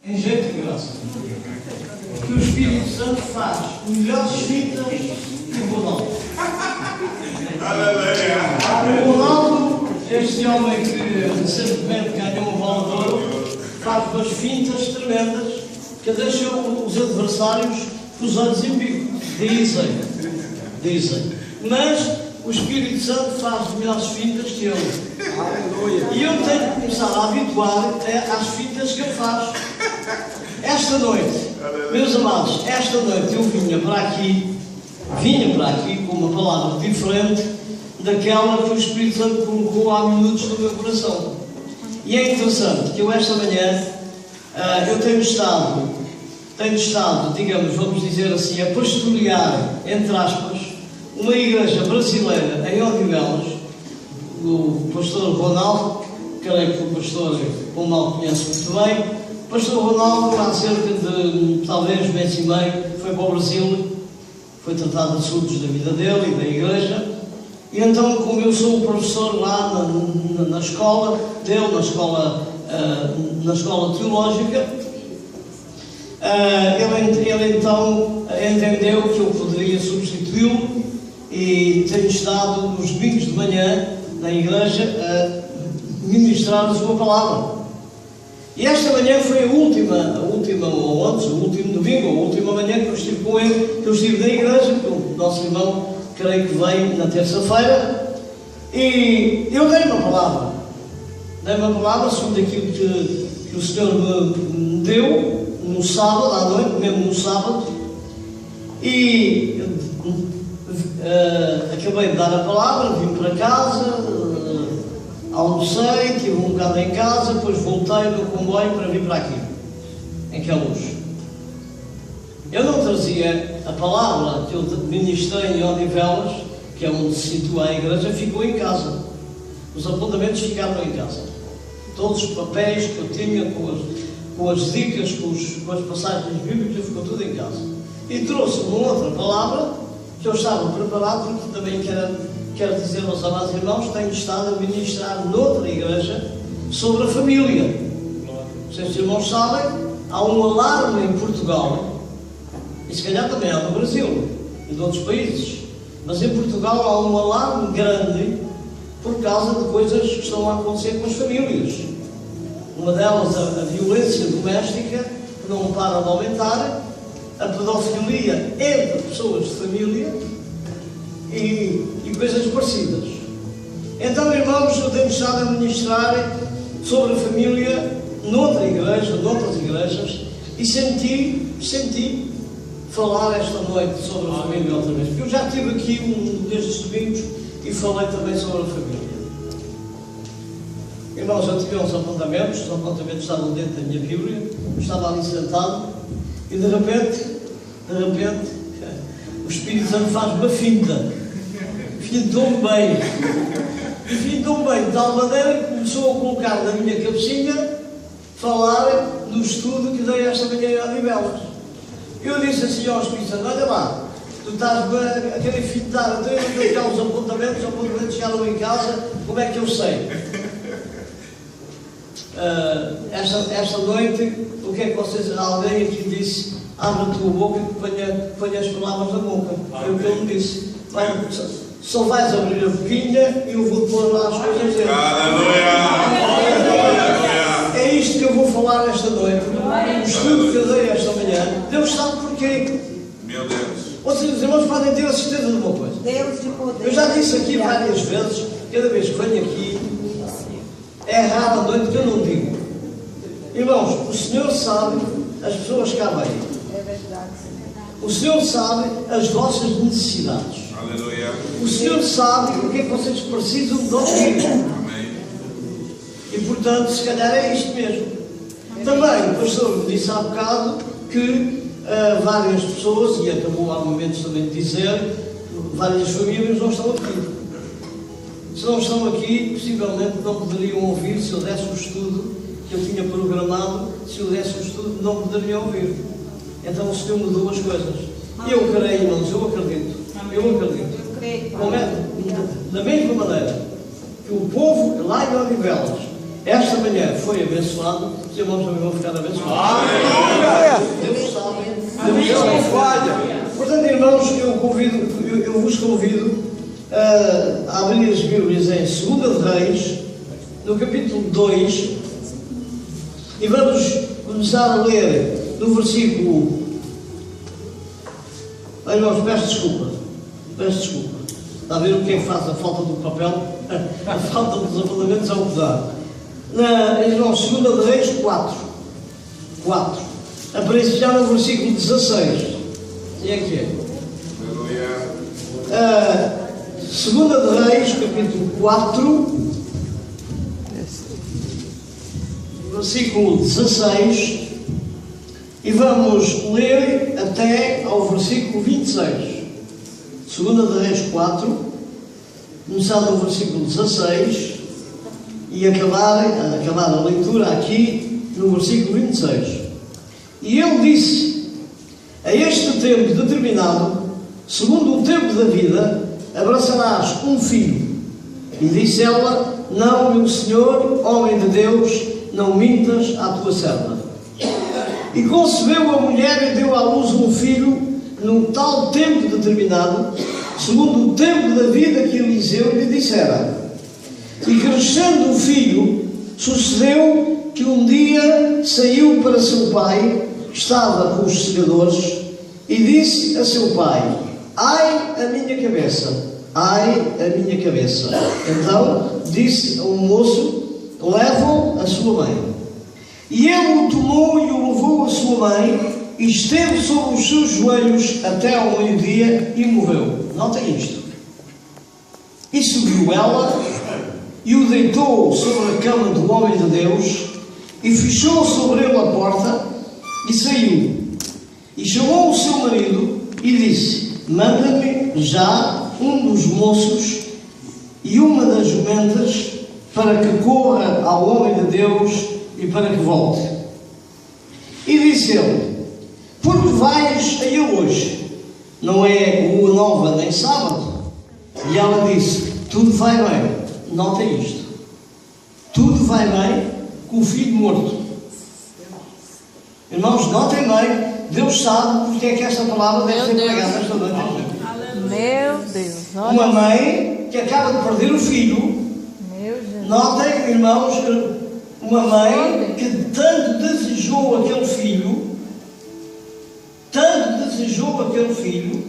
em jeito de graça, que o Espírito Santo faz melhores fitas que o Ronaldo. O Ronaldo, este homem que recentemente ganhou uma bola de ouro, faz umas fintas tremendas que deixam os adversários com os olhos em bico. Dizem. Mas o Espírito Santo faz melhores fintas que ele. E eu tenho que começar a habituar às fintas que ele faz. Esta noite, meus amados, esta noite eu vinha para aqui com uma palavra diferente daquela que o Espírito Santo colocou há minutos no meu coração. E é interessante que eu esta manhã, eu tenho estado, digamos, vamos dizer assim, a pastorear, entre aspas, uma igreja brasileira em Odivelas. O pastor Ronaldo, creio que o pastor o mal conhece muito bem. O pastor Ronaldo, há cerca de talvez mês e meio, foi para o Brasil, foi tratar de assuntos da vida dele e da igreja. E então, como eu sou o professor lá na escola dele, na escola teológica, ele então entendeu que eu poderia substituí-lo e tenho estado nos domingos de manhã na igreja a ministrar a sua palavra. E esta manhã foi o último domingo, a última manhã que eu estive com ele, que eu estive na igreja, que o nosso irmão, creio que veio na terça-feira, e eu dei uma palavra segundo aquilo que o Senhor me deu no sábado, à noite, mesmo no sábado, e acabei de dar a palavra, vim para casa, almocei, tive um bocado em casa, depois voltei no comboio para vir para aqui, em Queluz. Eu não trazia a palavra que eu ministrei em Odivelas, que é onde se situa a igreja, ficou em casa. Os apontamentos ficaram em casa. Todos os papéis que eu tinha, com as dicas, com as passagens bíblicas, ficou tudo em casa. E trouxe uma outra palavra que eu estava preparado, porque também quero dizer aos amados irmãos, tenho estado a ministrar noutra igreja sobre a família. Vocês irmãos sabem, há um alarme em Portugal, e se calhar também há no Brasil e de outros países, mas em Portugal há um alarme grande por causa de coisas que estão a acontecer com as famílias. Uma delas, a violência doméstica, que não para de aumentar, a pedofilia entre pessoas de família e coisas parecidas. Então, irmãos, eu tenho estado a ministrar sobre a família noutras igrejas, e senti falar esta noite sobre a família outra vez. Porque eu já estive aqui um destes domingos e falei também sobre a família. Irmãos, eu tive uns apontamentos, os apontamentos estavam dentro da minha Bíblia, estava ali sentado, e de repente, o Espírito Santo faz uma finta. Fintou-me bem, de tal maneira que começou a colocar na minha cabecinha falar do estudo que dei esta manhã em Odivelas. Eu disse assim ao Espírito Santo: olha lá, tu estás a querer fintar, então eu não tenho cá os apontamentos chegaram em casa, como é que eu sei? Esta noite, o que é que vocês, alguém aqui disse: abre a tua boca e ponha as palavras na boca. Foi o que ele me disse. Só vais abrir a boquinha e eu vou pôr lá as coisas dentro. É isto que eu vou falar esta noite. O estudo que eu dei esta manhã, Deus sabe porquê. Meu Deus. Vocês, irmãos, podem ter a certeza de uma coisa. Deus de poder. Eu já disse aqui várias vezes, cada vez que venho aqui, é rara a noite que eu não digo. Irmãos, o Senhor sabe as pessoas que cá vêm. É verdade. O Senhor sabe as vossas necessidades. Aleluia. O Senhor sabe o que é que vocês precisam de ouvir. Amém. E portanto, se calhar é isto mesmo. Também o pastor me disse há bocado que várias pessoas, e acabou há momentos também de dizer, várias famílias não estão aqui. Se não estão aqui, possivelmente não poderiam ouvir se eu desse o estudo que eu tinha programado, se eu desse o estudo não poderiam ouvir. Então o Senhor mudou as coisas. Eu creio, irmãos, eu acredito. Como é, da mesma maneira que o povo lá em Odivelas esta manhã foi abençoado, os irmãos também vão ficar abençoados. irmãos, eu vos convido a abrir as Bíblias em 2 Reis, no capítulo 2, e vamos começar a ler no versículo. Irmãos, peço desculpa. Está a ver o que é que faz a falta do papel? A falta dos apontamentos é o que dá. Irmãos, 2 Reis 4. Aparece já no versículo 16. E é que é? 2 Reis, capítulo 4, versículo 16, e vamos ler até ao versículo 26. 2 Reis 4, começar no versículo 16 e acabar a leitura aqui no versículo 26. E ele disse: a este tempo determinado, segundo o tempo da vida, abraçarás um filho. E disse ela: não, meu senhor, homem de Deus, não mintas à tua serva. E concebeu a mulher e deu à luz um filho no tal tempo determinado, segundo o tempo da vida que Eliseu lhe dissera. E crescendo o filho, sucedeu que um dia saiu para seu pai, que estava com os segadores, e disse a seu pai: ai a minha cabeça, ai a minha cabeça. Então disse ao moço: leva-o a sua mãe. E ele o tomou e o levou a sua mãe, e esteve sobre os seus joelhos até ao meio-dia e morreu. Notem isto. E subiu ela e o deitou sobre a cama do homem de Deus, e fechou sobre ele a porta, e saiu. E chamou o seu marido e disse: manda-me já um dos moços e uma das jumentas, para que corra ao homem de Deus e para que volte. E disse ele: por que vais a ele hoje? Não é lua nova nem sábado? E ela disse: tudo vai bem. Notem isto. Tudo vai bem com o filho morto. Irmãos, notem bem. Deus sabe porque é que esta palavra deve ser pregada esta noite. Meu Deus. Olha. Uma mãe que acaba de perder o filho. Notem, irmãos, uma mãe que tanto desejou aquele filho,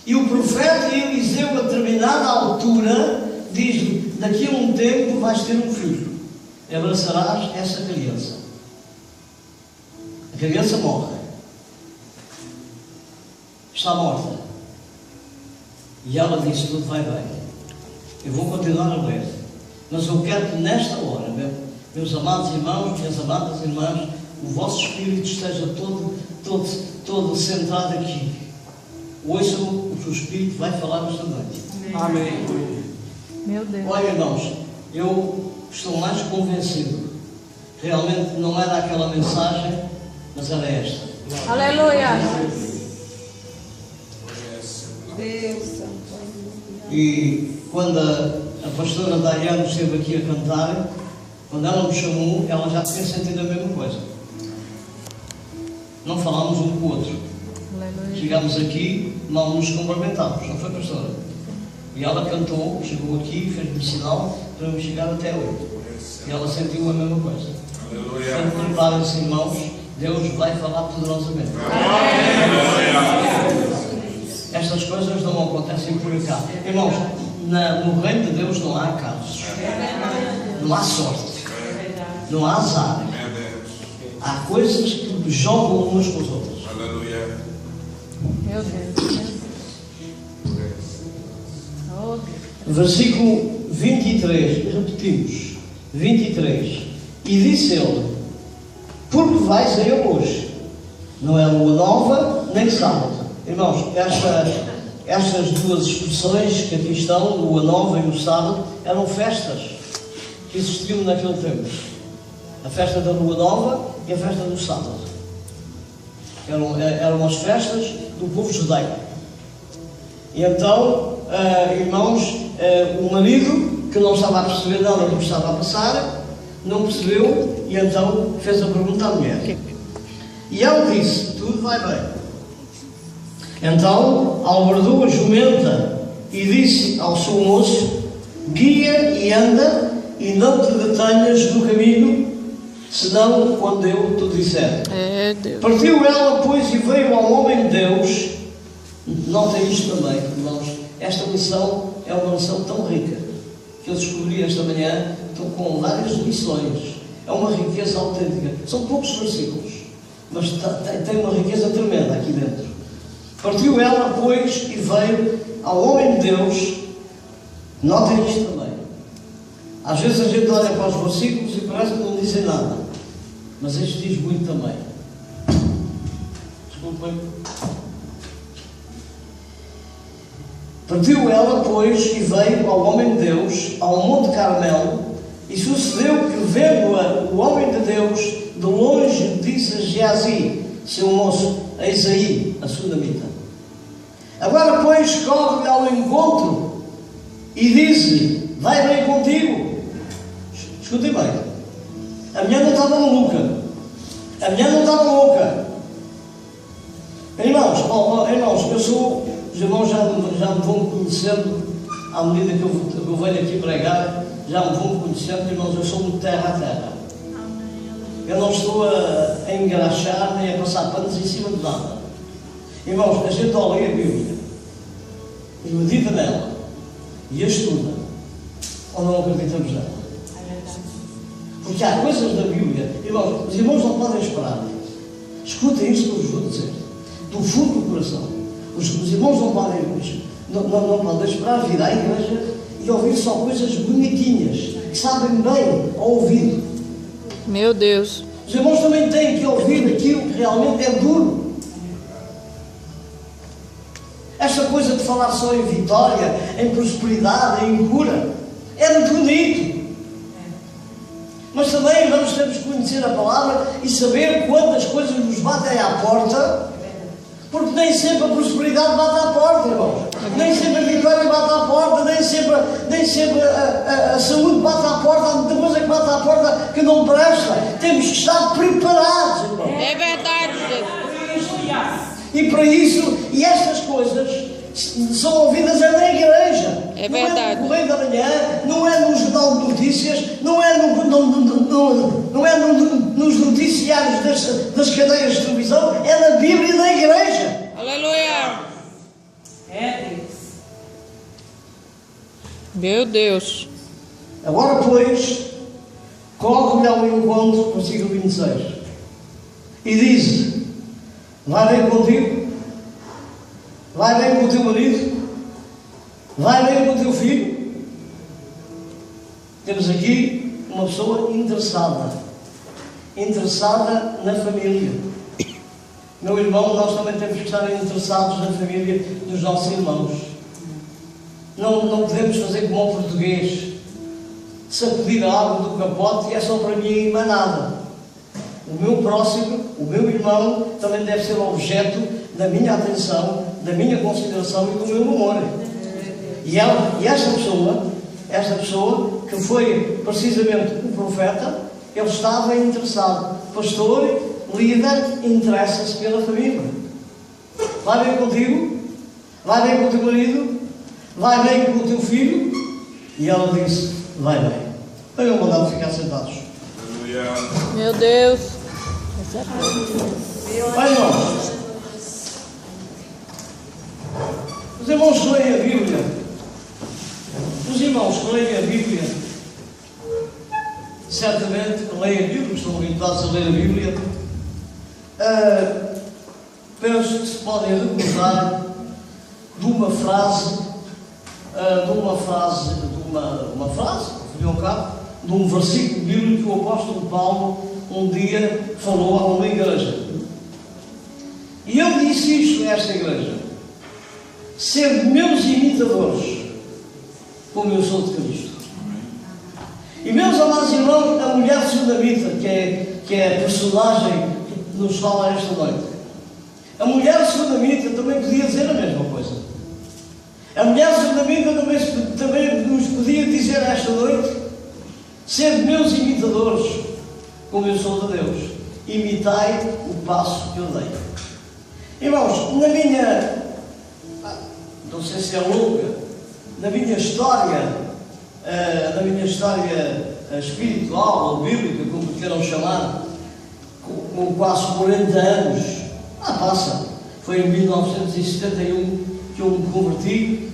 e o profeta Eliseu, a determinada altura, diz: daqui a um tempo vais ter um filho, abraçarás essa criança. A criança morre, está morta, e ela disse: tudo vai bem, eu vou continuar a ler. Mas eu quero que nesta hora, meus amados irmãos, minhas amadas irmãs, o vosso espírito esteja todo centrado aqui. Ouçam o que o Espírito vai falar esta noite. Amém. Meu Deus. Olha, irmãos, eu estou mais convencido. Realmente não era aquela mensagem, mas era esta. Aleluia. E quando a pastora Dayane esteve aqui a cantar, quando ela me chamou, ela já tinha sentido a mesma coisa. Não falámos um com o outro. Aleluia. Chegámos aqui, mal nos cumprimentámos, não foi, pastora? E ela cantou, chegou aqui, fez-me sinal para me chegar até hoje. E ela sentiu a mesma coisa. Portanto, preparem-se, irmãos, Deus vai falar poderosamente. Estas coisas não acontecem por acaso. Irmãos, no reino de Deus não há acasos. Não há sorte. Não há azar. Há coisas que jogam umas com as outras. Meu Deus. Oh, Deus. Versículo 23, repetimos. 23. E disse ele: por que vais a ele hoje? Não é lua nova, nem sábado. Irmãos, estas duas expressões que aqui estão, lua nova e o sábado, eram festas que existiam naquele tempo. A festa da lua nova e a festa do sábado. Eram as festas do povo judaico. E então, irmãos, o marido, que não estava a perceber nada do que estava a passar, não percebeu, e então fez a pergunta à mulher. E ela disse: tudo vai bem. Então albardou a jumenta e disse ao seu moço: guia e anda, e não te detenhas no caminho, senão quando eu te disser. É Deus. Partiu ela, pois, e veio ao homem de Deus. Notem isto também, irmãos. Esta lição é uma lição tão rica que eu descobri esta manhã. Estou com várias lições. É uma riqueza autêntica. São poucos versículos, mas tem uma riqueza tremenda aqui dentro. Partiu ela, pois, e veio ao homem de Deus. Notem isto também. Às vezes a gente olha para os versículos e parece que não dizem nada, mas este diz muito também. Desculpem. Partiu ela, pois, e veio ao homem de Deus, ao Monte Carmelo, e sucedeu que, vendo-a o homem de Deus, de longe disse a Geazi, seu moço, eis aí a sunamita. Agora, pois, corre-lhe ao encontro e diz-lhe: vai bem contigo. Escutem bem, a mulher não estava maluca. A mulher não estava louca. Irmãos, irmãos, os irmãos já me vão conhecendo à medida que eu venho aqui pregar, já me vão conhecendo, irmãos, eu sou muito terra a terra. Eu não estou a engraxar nem a passar panos em cima de nada. Irmãos, a gente olha a Bíblia e medita nela e a estuda, ou não acreditamos nela. Porque há coisas na Bíblia, irmãos, os irmãos não podem esperar. Escutem isto que eu vos vou dizer, do fundo do coração. Os irmãos não podem esperar vir à igreja e ouvir só coisas bonitinhas, que sabem bem ao ouvido. Meu Deus. Os irmãos também têm que ouvir aquilo que realmente é duro. Esta coisa de falar só em vitória, em prosperidade, em cura, é muito bonito. Mas também nós temos que conhecer a palavra e saber quando as coisas nos batem à porta, porque nem sempre a prosperidade bate à porta, irmãos. Nem sempre a vitória bate à porta, nem sempre a saúde bate à porta. Há muita coisa que bate à porta que não presta. Temos que estar preparados, irmãos. É verdade, Jesus. E para isso, e estas coisas são ouvidas na igreja. É verdade. Não é no Correio da Manhã, não é no Jornal de Notícias, não é nos noticiários das cadeias de televisão, é na Bíblia e na igreja. Aleluia. É Deus. Meu Deus. Agora, pois, corre-lhe ao encontro, versículo 26, e diz: vai bem contigo? Vai bem com o teu marido? Vai bem com o teu filho? Temos aqui uma pessoa interessada na família. Meu irmão, nós também temos que estar interessados na família dos nossos irmãos. Não podemos fazer como o português, sacudir a água do capote e é só para mim e mais nada. O meu próximo, o meu irmão, também deve ser objeto da minha atenção, da minha consideração e do meu amor. E esta pessoa, que foi precisamente o profeta, ele estava interessado. Pastor, líder, interessa-se pela família. Vai bem contigo? Vai bem com o teu marido? Vai bem com o teu filho? E ela disse: vai bem. Tenham mandado ficar sentados. Meu Deus. Vai, irmãos. Os irmãos que leem a Bíblia, certamente leem a Bíblia, estão habituados a ler a Bíblia, penso que se podem recordar de uma frase, de um versículo bíblico que o apóstolo Paulo um dia falou a uma igreja. E ele disse isto a esta igreja: sede meus imitadores, como eu sou de Cristo. E meus amados irmãos, a mulher sunamita, que é a personagem que nos fala esta noite, a mulher sunamita também podia dizer a mesma coisa. A mulher sunamita também nos podia dizer esta noite: sede meus imitadores, como eu sou de Deus. Imitai o passo que eu dei. Irmãos, não sei se é longa, na minha história espiritual ou bíblica, como queiram chamar, com quase 40 anos, passa, foi em 1971 que eu me converti.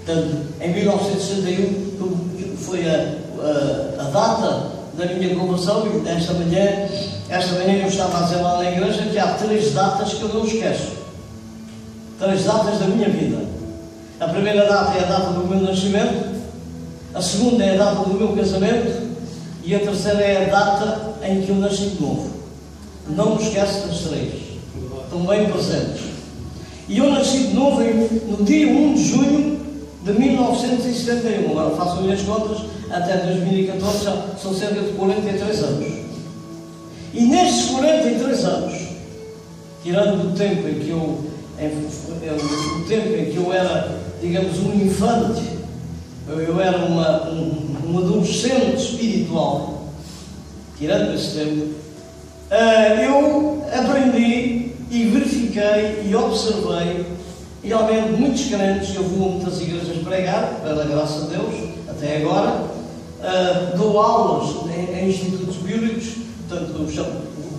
Portanto, em 1961 foi a data da minha conversão, e esta manhã eu estava a dizer lá na igreja que há 3 datas que eu não esqueço. 3 datas da minha vida. A primeira data é a data do meu nascimento, a segunda é a data do meu casamento e a terceira é a data em que eu nasci de novo. Não me esqueço das 3. Estão bem presentes. E eu nasci de novo no dia 1 de junho de 1971. Agora faço as minhas contas, até 2014 já são cerca de 43 anos. E nestes 43 anos, tirando o tempo em que eu era, digamos, um infante, eu era um adolescente espiritual, tirando esse tempo, eu aprendi e verifiquei e observei realmente muitos crentes. Eu vou a muitas igrejas pregar, pela graça de Deus, até agora, dou aulas em institutos bíblicos, portanto,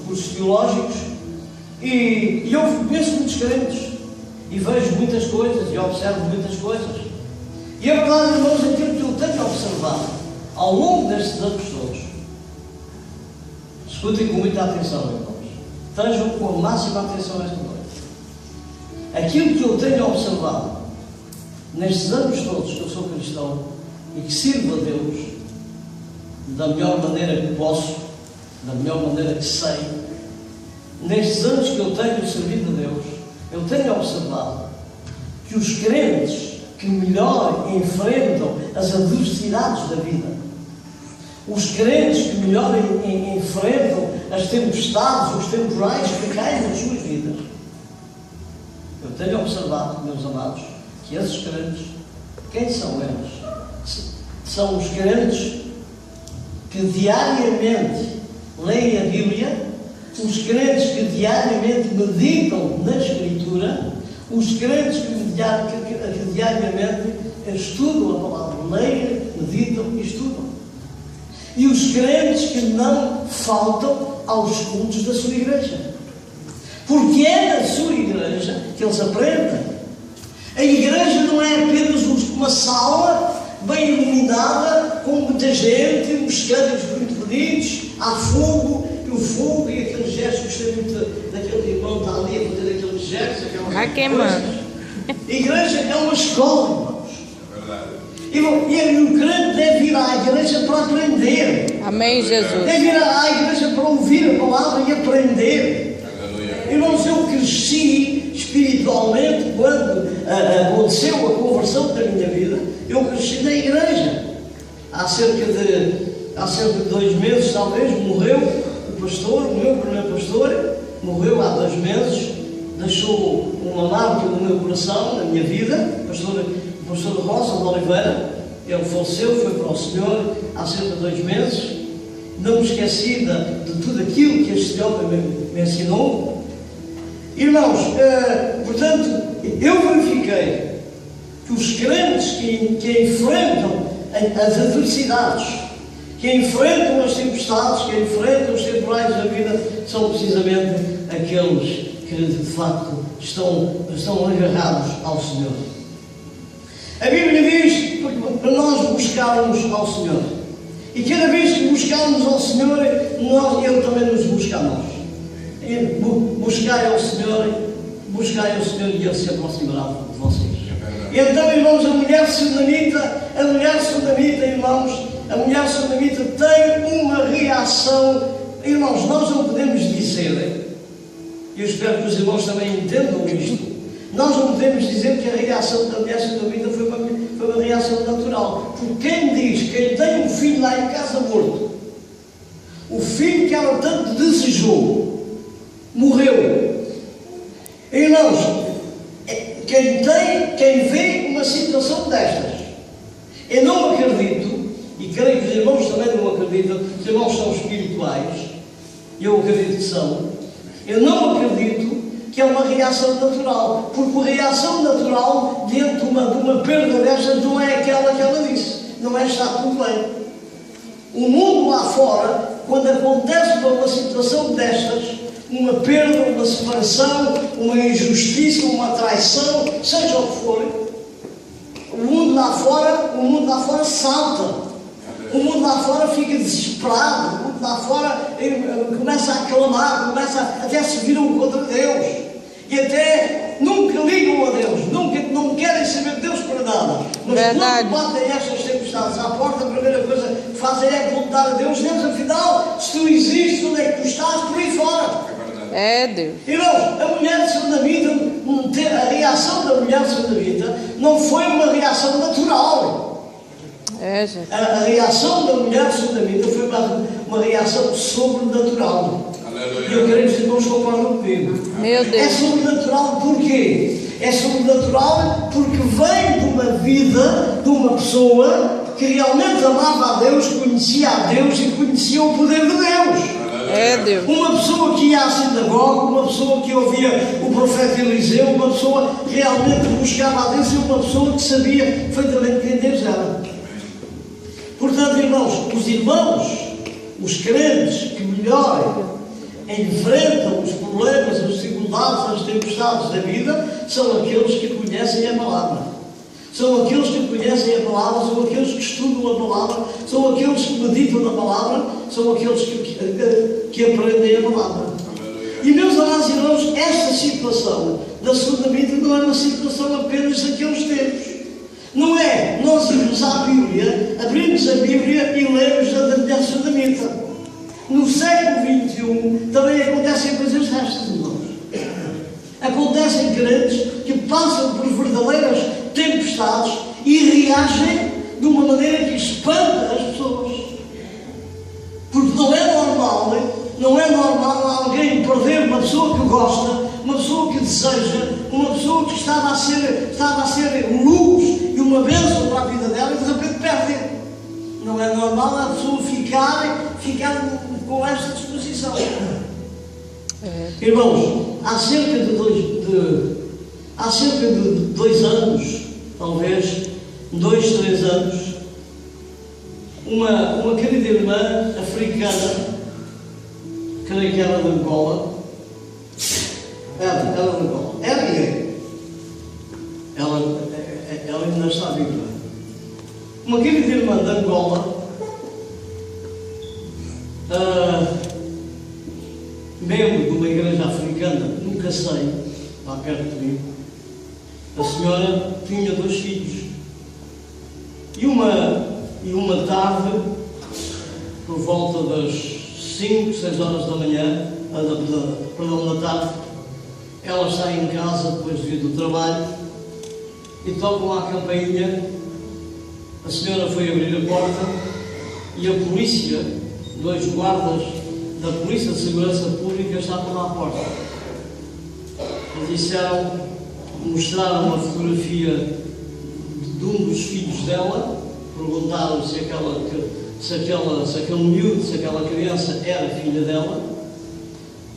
cursos teológicos, e eu conheço muitos crentes e vejo muitas coisas e observo muitas coisas. E a verdade, irmãos, aquilo que eu tenho observado ao longo destes anos todos, escutem com muita atenção, irmãos, estejam com a máxima atenção esta noite. Aquilo que eu tenho observado nestes anos todos que eu sou cristão e que sirvo a Deus da melhor maneira que posso, da melhor maneira que sei, nestes anos que eu tenho servido a Deus, eu tenho observado que os crentes que melhor enfrentam as adversidades da vida, os crentes que melhor enfrentam as tempestades, os temporais que caem nas suas vidas, eu tenho observado, meus amados, que esses crentes, quem são eles? São os crentes que diariamente leem a Bíblia, os crentes que diariamente meditam na Escritura, os crentes que diariamente estudam a palavra, leem, meditam e estudam. E os crentes que não faltam aos cultos da sua igreja. Porque é na sua igreja que eles aprendem. A igreja não é apenas uma sala bem iluminada, com muita gente, uns cânions muito bonitos, há fogo, e o fogo e aqueles gestos, gostei muito daquele irmão que está ali a fazer aqueles gestos, aquelas coisas. A igreja é uma escola, irmãos. É verdade. E o crente deve ir à igreja para aprender. Amém, Jesus. Deve ir à igreja para ouvir a palavra e aprender. Irmãos, eu cresci espiritualmente quando aconteceu a conversão da minha vida. Eu cresci na igreja. Há cerca de 2 meses, talvez, morreu o pastor, o meu primeiro pastor, morreu há 2 meses, deixou uma marca no meu coração, na minha vida, o pastor Rosa de Oliveira. Ele faleceu, foi para o Senhor há cerca de 2 meses. Não me esqueci de tudo aquilo que este homem me ensinou. Irmãos, portanto, eu verifiquei que os crentes que enfrentam as adversidades, que enfrentam as tempestades, que enfrentam os temporais da vida, são precisamente aqueles que de facto estão agarrados ao Senhor. A Bíblia diz para nós buscarmos ao Senhor. E cada vez que buscarmos ao Senhor, Ele também nos busca a nós. Buscai ao Senhor e Ele se aproximará de vocês. Então, irmãos, a mulher sunamita, irmãos, a mulher sunamita tem uma reação. Irmãos, nós não podemos dizer, eu espero que os irmãos também entendam isto, nós não podemos dizer que a reação da mulher sunamita foi uma reação natural. Porque quem tem um filho lá em casa morto, o filho que ela tanto desejou, morreu. Irmãos, quem vê uma situação destas, eu não acredito, e creio que os irmãos também não acreditam, os irmãos são espirituais, eu acredito que são, eu não acredito que é uma reação natural, porque a reação natural dentro de uma perda destas não é aquela que ela disse, não é estar tudo bem. O mundo lá fora, quando acontece uma situação destas, uma perda, uma separação, uma injustiça, uma traição, seja o que for, o mundo lá fora salta. O mundo lá fora fica desesperado, o mundo lá fora começa a clamar, até se viram contra Deus. E até nunca ligam a Deus, não querem saber de Deus para nada. Mas quando batem estas tempestades à porta, a primeira coisa que fazem é voltar a Deus. Deus, afinal, se tu existes, onde é que tu estás? Por aí fora. É Deus. Irmãos, a mulher sunamita, a reação da mulher sunamita não foi uma reação natural. A reação da mulher sunamita foi uma reação sobrenatural. E eu quero que os irmãos concordam comigo. Meu Deus. É sobrenatural porquê? É sobrenatural porque vem de uma vida de uma pessoa que realmente amava a Deus, conhecia a Deus e conhecia o poder de Deus. É Deus. Uma pessoa que ia à sinagoga, uma pessoa que ouvia o profeta Eliseu, uma pessoa que realmente buscava a Deus e uma pessoa que sabia perfeitamente quem Deus era. Portanto, irmãos, os crentes que melhorem, enfrentam os problemas, as dificuldades, as tempestades da vida, são aqueles que conhecem a palavra. São aqueles que conhecem a palavra, são aqueles que estudam a palavra, são aqueles que meditam na palavra, são aqueles que aprendem a palavra. E, meus amados irmãos, esta situação da sunamita não é uma situação apenas daqueles tempos. Não é nós irmos à Bíblia, abrimos a Bíblia e lemos a da mulher sunamita. No século XXI também acontecem coisas destas, irmãos. Acontecem crentes que passam por verdadeiras tempestades e reagem de uma maneira que espanta as pessoas. Porque não é normal alguém perder uma pessoa que gosta, uma pessoa que deseja, uma pessoa que estava a ser luz e uma bênção para a vida dela e de repente perde. Não é normal a pessoa ficar com esta disposição. Irmãos, há cerca de dois anos, talvez 2, 3 anos, uma querida irmã africana, creio que era de Angola, era de Angola, era e é. Ela ainda está viva. Uma querida irmã de Angola, membro de uma igreja africana, nunca sei, lá perto de mim, a senhora tinha 2 filhos. E uma tarde, por volta das 5, 6 horas da manhã, da tarde, ela está em casa depois de vir do trabalho e tocam à campainha. A senhora foi abrir a porta e a polícia, 2 guardas da Polícia de Segurança Pública estavam lá à porta. Eles mostraram uma fotografia de um dos filhos dela, perguntaram se aquele miúdo, se aquela criança era filha dela.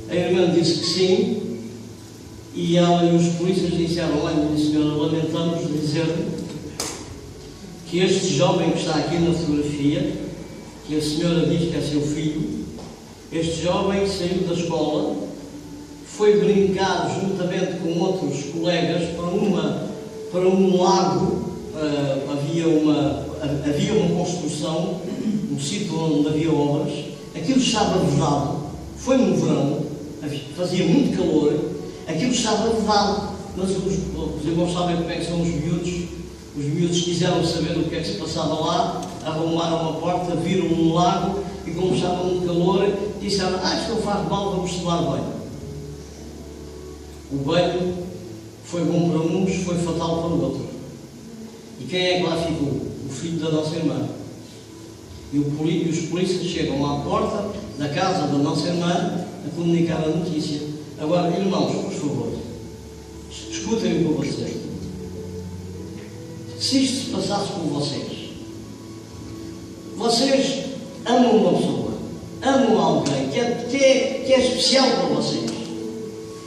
A irmã disse que sim, e ela e os polícias disseram: olha, minha senhora, lamentamos dizer-lhe que este jovem que está aqui na fotografia, que a senhora diz que é seu filho, este jovem saiu da escola, foi brincar juntamente com outros colegas para um lago. Havia uma construção, um sítio onde havia obras. Aquilo estava vedado. Foi no verão, fazia muito calor, aquilo estava vedado. Mas os irmãos sabem como é que são os miúdos. Os miúdos quiseram saber o que é que se passava lá, arrumaram a porta, viram um lago e, como estava muito calor, disseram: isto não faz mal, vamos tomar banho. O banho foi bom para uns, foi fatal para o outro. E quem é que lá ficou? O filho da nossa irmã. E os polícias chegam à porta da casa da nossa irmã a comunicar a notícia. Agora, irmãos, por favor, escutem-me com vocês. Se isto se passasse com vocês amam uma pessoa, amam alguém que é especial para vocês,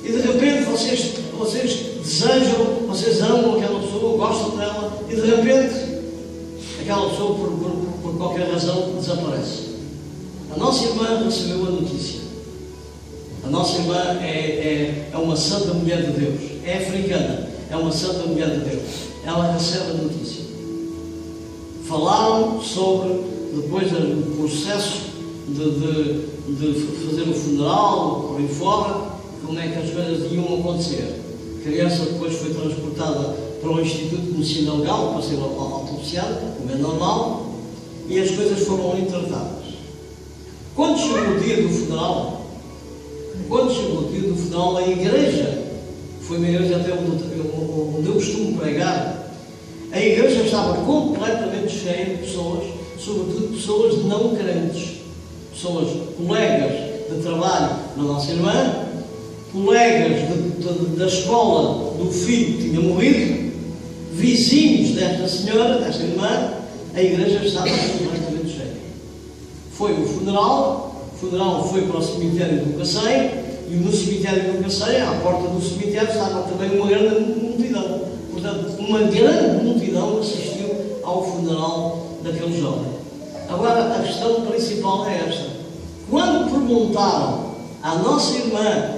e de repente vocês desejam, vocês amam aquela pessoa, gostam dela, e de repente aquela pessoa, por qualquer razão, desaparece. A nossa irmã recebeu a notícia. A nossa irmã é uma santa mulher de Deus, é africana, é uma santa mulher de Deus. Ela recebe a notícia. Falaram sobre, depois do processo de fazer o funeral, por aí fora, como é que as coisas iam acontecer. A criança depois foi transportada para o Instituto de Medicina Legal, para ser autopsiada, como é normal, e as coisas foram ali tratadas. Quando chegou o dia do funeral, a igreja, foi uma igreja até onde eu costumo pregar, a igreja estava completamente cheia de pessoas, sobretudo pessoas não crentes, pessoas, colegas de trabalho da nossa irmã, colegas da escola do filho que tinha morrido, vizinhos desta senhora, desta irmã. A igreja estava completamente cheia. Foi o funeral foi para o cemitério do Cacém, e no cemitério do Cacém, à porta do cemitério, estava também uma grande multidão. Portanto, uma grande multidão assistiu ao funeral daquele jovem. Agora, a questão principal é esta. Quando perguntaram à nossa irmã,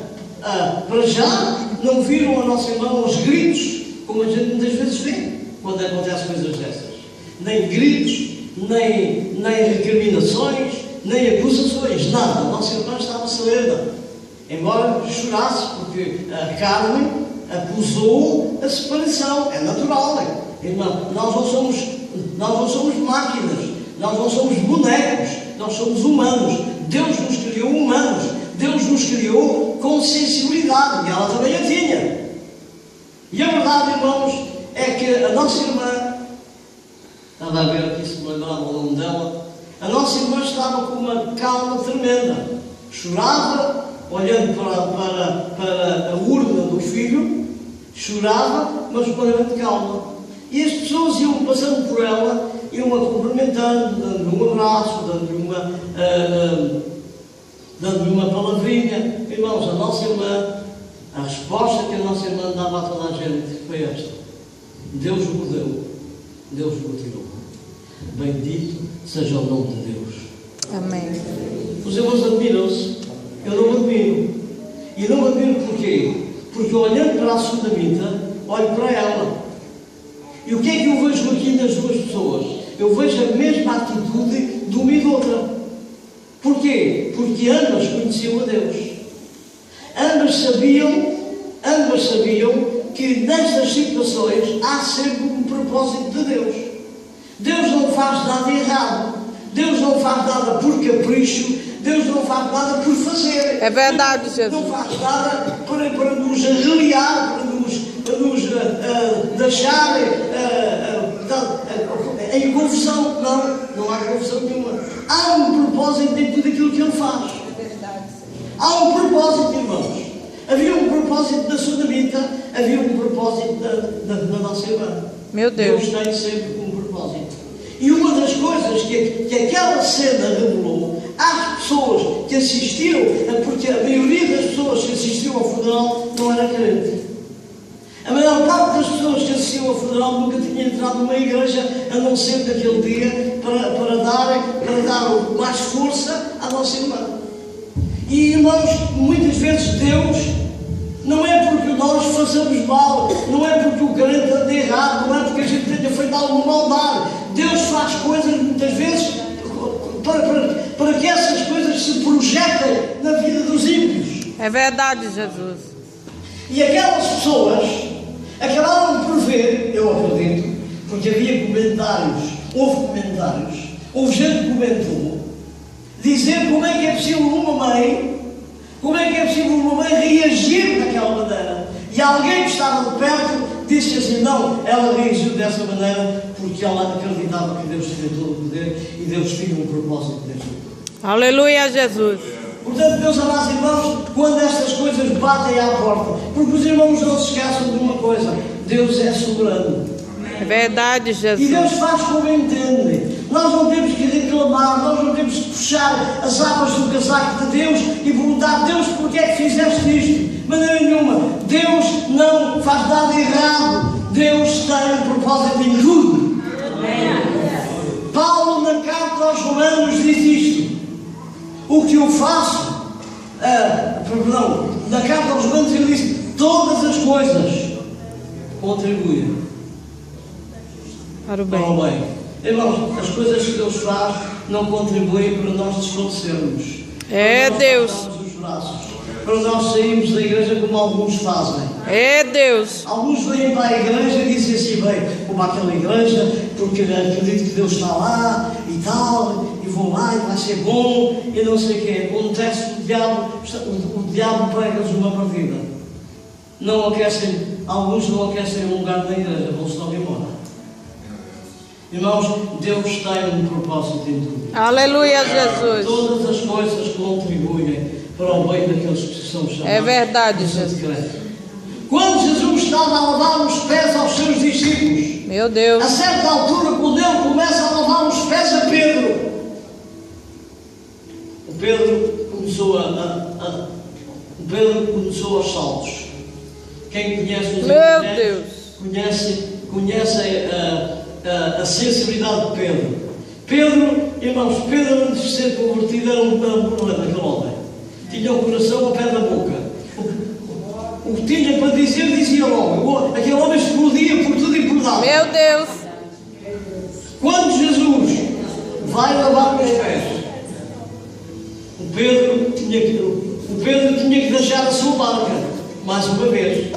para já não viram a nossa irmã aos gritos, como a gente muitas vezes vê quando acontecem coisas dessas. Nem gritos, nem recriminações, nem acusações, nada. A nossa irmã estava serena, embora chorasse, porque a Carmen acusou a separação. É natural, né? Irmã, nós não somos máquinas, nós não somos bonecos, nós somos humanos. Deus nos criou humanos, Deus nos criou com sensibilidade, e ela também a tinha. E a verdade, irmãos, é que a nossa irmã, estava a ver aqui se me lembrava o nome dela, a nossa irmã estava com uma calma tremenda, chorava, olhando para a urna do filho, chorava, mas com grande calma. E as pessoas iam passando por ela, iam-a cumprimentando, dando-lhe um abraço, dando-lhe uma palavrinha. Irmãos, a nossa irmã, a resposta que a nossa irmã dava a toda a gente foi esta: Deus o deu, Deus o tirou. Bendito seja o nome de Deus. Amém. Os irmãos admiram-se, eu não admiro. E não admiro porquê? Porque olhando para a Sunamita, olho para ela. E o que é que eu vejo aqui nas duas pessoas? Eu vejo a mesma atitude de uma e de outra. Porquê? Porque ambas conheciam a Deus. Ambas sabiam que nestas situações há sempre um propósito de Deus. Deus não faz nada errado. Deus não faz nada por capricho. Deus não faz nada por fazer. É verdade, Jesus. Não faz nada para nos reliar, para nos deixar em confusão. Não há confusão nenhuma. Há um propósito em tudo aquilo que Ele faz. Há um propósito, irmãos. Havia um propósito da Sunamita, havia um propósito da nossa irmã. Meu Deus. Deus tem sempre um propósito. E uma das coisas que aquela cena revelou às pessoas que assistiram, porque a maioria das pessoas que assistiram ao funeral não era crente. A maior parte das pessoas que assistiam ao funeral nunca tinha entrado numa igreja, a não ser naquele dia, para dar mais força à nossa irmã. E, irmãos, muitas vezes Deus, não é porque nós façamos mal, não é porque o crente anda errado, não é porque a gente tenha feito alguma maldade. Deus faz coisas, muitas vezes, para que essas coisas se projetem na vida dos ímpios. É verdade, Jesus. E aquelas pessoas acabaram por ver, eu acredito, porque havia comentários, houve gente que comentou, dizer como é que é possível uma mãe reagir daquela maneira. E alguém que estava de perto disse assim: não, ela reagiu dessa maneira porque ela acreditava que Deus tinha todo o poder e Deus tinha um propósito neste mundo. Aleluia, Jesus. Portanto, meus amados irmãos, quando estas coisas batem à porta, porque os irmãos não se esqueçam de uma coisa: Deus é soberano. É verdade, Jesus. E Deus faz como entende. Nós não temos que reclamar, nós não temos que puxar as abas do casaco de Deus e perguntar: Deus, porquê é que fizeste isto? De maneira nenhuma. Deus O que eu faço, perdão, na carta aos Romanos ele diz, todas as coisas contribuem Para o para bem. o bem. Irmãos, as coisas que Deus faz não contribuem para nós desfalecermos. É para nós Deus. baixarmos os braços, para nós sairmos da igreja como alguns fazem. É Deus. Alguns vêm para a igreja e dizem assim, bem, vou para aquela igreja porque acredito que Deus está lá e tal, e vou lá e vai ser bom, e não sei o quê. Acontece que o diabo prega-lhes uma partida. Não aquecem, alguns não aquecem o lugar da igreja, vão-se logo embora. Irmãos, Deus tem um propósito em tudo. Aleluia, Jesus. Todas as coisas contribuem para o bem daqueles que são chamados. É verdade, de Jesus. Cristo. Quando Jesus estava a lavar os pés aos seus discípulos, Meu Deus. a certa altura, quando ele começa a lavar os pés a Pedro, o Pedro começou aos saltos. Quem conhece os Meu evangelhos Deus. conhece a sensibilidade de Pedro. Pedro, irmãos, Pedro antes de ser convertido era um problema, aquele homem. Tinha o coração ao pé da boca. O que tinha para dizer, dizia logo. Aquele homem explodia por tudo e por nada. Meu Deus. Quando Jesus vai lavar os pés, o Pedro tinha que deixar a sua marca. Mais uma vez.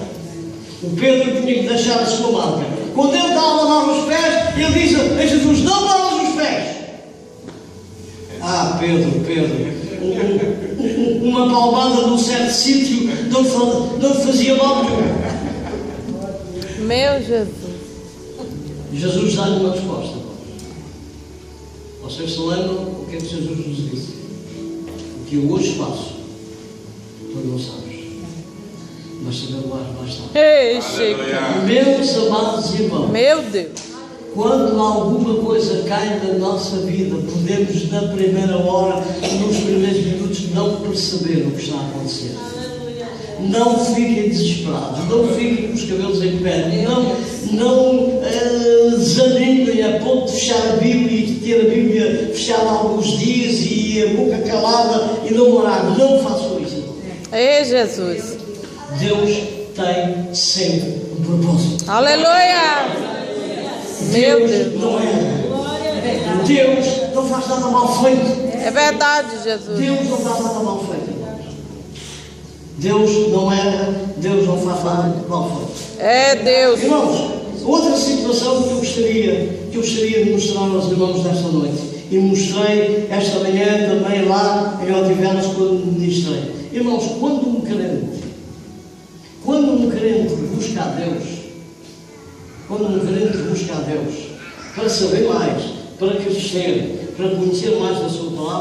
O Pedro tinha que deixar a sua marca. Quando ele está a lavar os pés, ele diz a Jesus, não lavas os pés. Ah, Pedro. Uma palmada num certo sítio não te fazia mal nenhum. Meu Jesus. Jesus dá-lhe uma resposta. Vocês se lembram o que é que Jesus nos disse? O que eu hoje faço, tu não sabes. Mas saber mais tarde. Ei, Chico. Meus amados irmãos, Meu Deus. quando alguma coisa cai na nossa vida, podemos na primeira hora, nos primeiros minutos, não perceber o que está a acontecer. Não fiquem desesperados, não fiquem com os cabelos em pé, não desanimem a ponto de fechar a Bíblia e de ter a Bíblia fechada alguns dias e a boca calada e não orar. Não façam isso. Ei, Jesus. Deus tem sempre um propósito. Aleluia. Meu Deus Deus. não erra. Deus não faz nada mal feito. É verdade, Jesus. Deus não faz nada mal feito. Deus não erra, Deus não faz nada mal feito. É Deus. Irmãos, outra situação que eu gostaria de mostrar aos irmãos nesta noite, e mostrei esta manhã também lá em Odivelas quando ministrei. Irmãos, quando um crente busca a Deus, para saber mais, para crescer, para conhecer mais da sua palavra,